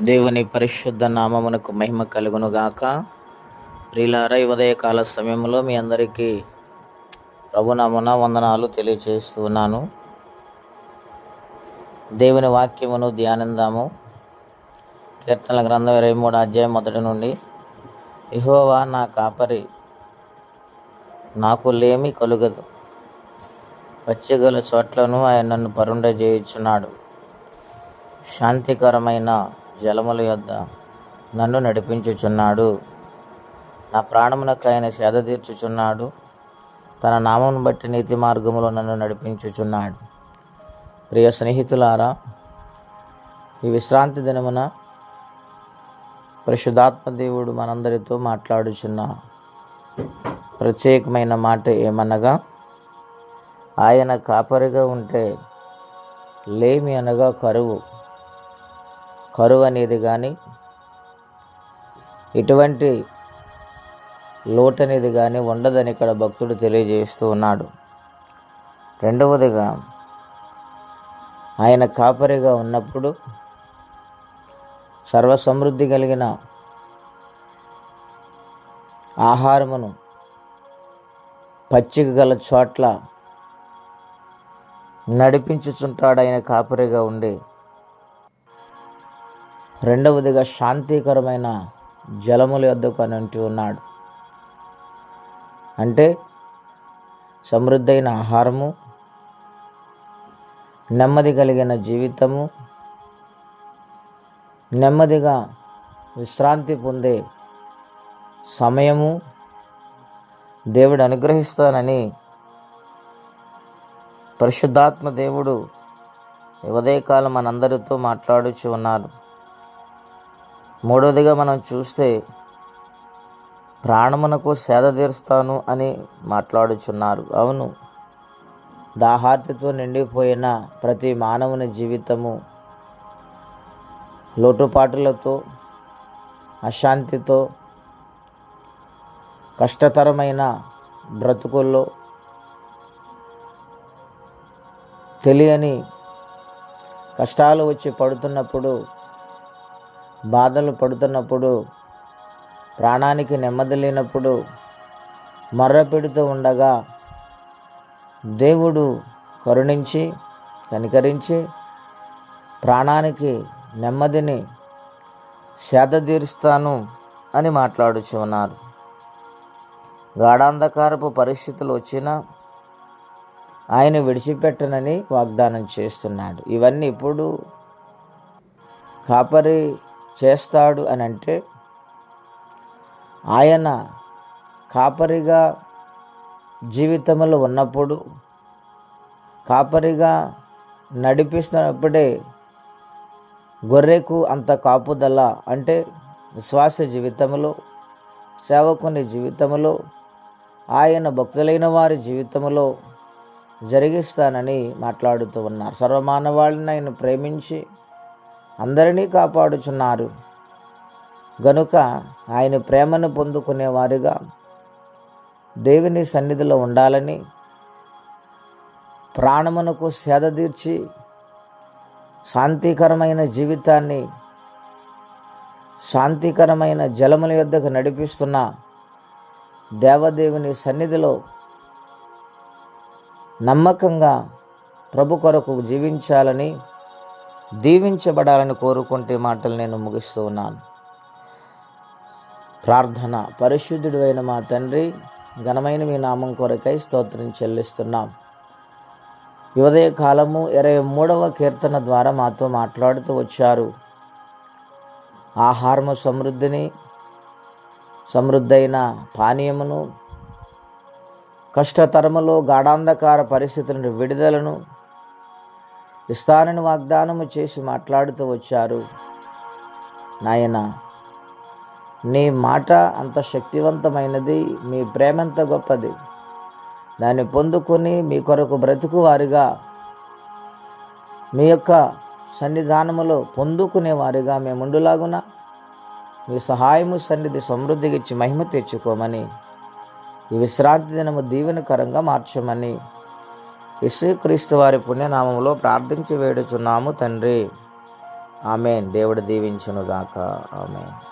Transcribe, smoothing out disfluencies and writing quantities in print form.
దేవుని పరిశుద్ధ నామమునకు మహిమ కలుగునుగాక. ప్రియులారా, ఈ ఉదయకాల సమయంలో మీ అందరికీ ప్రభునామమున వందనాలు తెలియజేస్తున్నాను. దేవుని వాక్యమును ధ్యానిందాము. కీర్తనల గ్రంథం 23 అధ్యాయం 1 నుండి. యెహోవా నా కాపరి, నాకు లేమి కలుగదు. పచ్చిగల చోట్లను ఆయన నన్ను పరుండజేయుచున్నాడు. శాంతికరమైన జలముల యొద్ద నన్ను నడిపించుచున్నాడు. నా ప్రాణమునకు ఆయన సేద తీర్చుచున్నాడు. తన నామమును బట్టి నీతి మార్గములో నన్ను నడిపించుచున్నాడు. ప్రియ స్నేహితులారా, ఈ విశ్రాంతి దినమున పరిశుద్ధాత్మ దేవుడు మనందరితో మాట్లాడుచున్న ప్రత్యేకమైన మాట ఏమనగా, ఆయన కాపరిగా ఉంటే లేమి అనగా కరువు అనేది కానీ, ఎటువంటి లోటు అనేది కానీ ఉండదని ఇక్కడ భక్తుడు తెలియజేస్తూ ఉన్నాడు. రెండవదిగా, ఆయన కాపరిగా ఉన్నప్పుడు సర్వసమృద్ధి కలిగిన ఆహారమును పచ్చిక గల చోట్ల నడిపించుచుంటాడు ఆయన కాపరిగా ఉండి. రెండవదిగా, శాంతికరమైన జలముల యొద్దకు అని అంటూ ఉన్నాడు. అంటే సమృద్ధైన ఆహారము, నెమ్మది కలిగిన జీవితము, నెమ్మదిగా విశ్రాంతి పొందే సమయము దేవుడు అనుగ్రహిస్తానని పరిశుద్ధాత్మ దేవుడు ఉదయకాలం మనందరితో మాట్లాడుచు ఉన్నారు. మూడవదిగా మనం చూస్తే, ప్రాణమునకు సేద తీరుస్తాను అని మాట్లాడుచున్నారు. అవును, దాహార్తితో నిండిపోయిన ప్రతి మానవుని జీవితము లోటుపాటులతో, అశాంతితో, కష్టతరమైన బ్రతుకుల్లో, తెలియని కష్టాలు వచ్చి పడుతున్నప్పుడు, బాధలు పడుతున్నప్పుడు, ప్రాణానికి నెమ్మది లేనప్పుడు మర్రపెడుతూ ఉండగా దేవుడు కరుణించి కనికరించి ప్రాణానికి నెమ్మదిని సేద తీరుస్తాను అని మాట్లాడుచు ఉన్నారు. గాఢాంధకారపు పరిస్థితులు వచ్చినా ఆయన విడిచిపెట్టనని వాగ్దానం చేస్తున్నాడు. ఇవన్నీ ఇప్పుడు కాపరి చేస్తాడు అని అంటే, ఆయన కాపరిగా జీవితంలో ఉన్నప్పుడు, కాపరిగా నడిపిస్తున్నప్పుడే గొర్రెకు అంత కాపుదల, అంటే విశ్వాస జీవితంలో, సేవకుని జీవితంలో, ఆయన భక్తులైన వారి జీవితంలో జరిగిస్తానని మాట్లాడుతూ ఉన్నారు. సర్వమానవాళిని ఆయన ప్రేమించి అందరినీ కాపాడుచున్నారు గనుక ఆయన ప్రేమను పొందుకునేవారిగా దేవుని సన్నిధిలో ఉండాలని, ప్రాణమునకు సేద తీర్చి శాంతికరమైన జీవితాన్ని శాంతికరమైన జలముల యొద్దకు నడిపిస్తున్న దేవదేవుని సన్నిధిలో నమ్మకంగా ప్రభు కొరకు జీవించాలని, దీవించబడాలని కోరుకుంటే మాటలు నేను ముగిస్తూ ఉన్నాను. ప్రార్థన. పరిశుద్ధుడు అయిన మా తండ్రి, ఘనమైన మీ నామం కొరకై స్తోత్రం చెల్లిస్తున్నాం. ఉదయ కాలము 23వ కీర్తన ద్వారా మాతో మాట్లాడుతూ వచ్చారు. ఆహారము సమృద్ధిని, సమృద్ధైన పానీయమును, కష్టతరములో గాఢాంధకార పరిస్థితుల నుండి విడుదలను ఇస్తానని వాగ్దానము చేసి మాట్లాడుతూ వచ్చారు. నాయన, నీ మాట అంత శక్తివంతమైనది, మీ ప్రేమ అంత గొప్పది. దాన్ని పొందుకొని మీ కొరకు బ్రతుకు వారిగా, మీ యొక్క సన్నిధానములో పొందుకునే వారిగా మేముండులాగున మీ సహాయము సన్నిధి సమృద్ధిగా ఇచ్చి మహిమ తెచ్చుకోమని, ఈ విశ్రాంతి దినము దీవెనకరంగా మార్చమని యేసుక్రీస్తు వారి పుణ్యనామములో ప్రార్థించి వేడుచున్నాము తండ్రి. ఆమేన్. దేవుడు దీవించునుగాక. ఆమేన్.